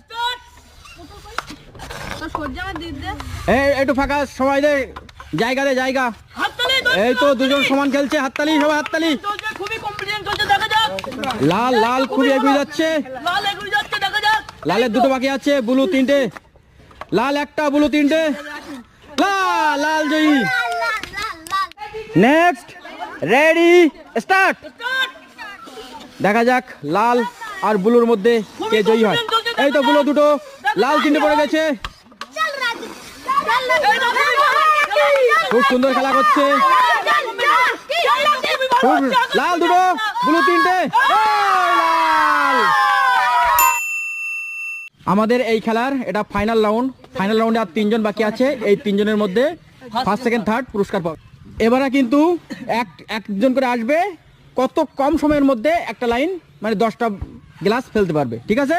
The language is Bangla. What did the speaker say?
স্টার্ট। একটু ফাঁকা সময় দে, জায়গা দে, জায়গা। এই তো দুজন সমান খেলছে, হাততালি সবাই, হাততালি। লাল লাল খুবই এগিয়ে যাচ্ছে, লালের দুটো বাকি আছে, ব্লু তিনটে, লাল একটা, ব্লু তিনটে, লাল লাল জয়ী। Next, ready, start. দেখা যাক লাল আর ব্লুর মধ্যে কে জয়ী হয়। এই তো ব্লু দুটো, লাল তিনটে পড়ে গেছে। খুব সুন্দর খেলা করছে, লাল দুটো, ব্লু তিনটে, লাল। আমাদের এই খেলার এটা ফাইনাল রাউন্ড। ফাইনাল রাউন্ডে আর তিনজন বাকি আছে, এই তিনজনের মধ্যে ফার্স্ট সেকেন্ড থার্ড পুরস্কার পাবে। এবারে কিন্তু একজন করে আসবে, কত কম সময়ের মধ্যে একটা লাইন মানে 10টা গ্লাস ফেলতে পারবে, ঠিক আছে?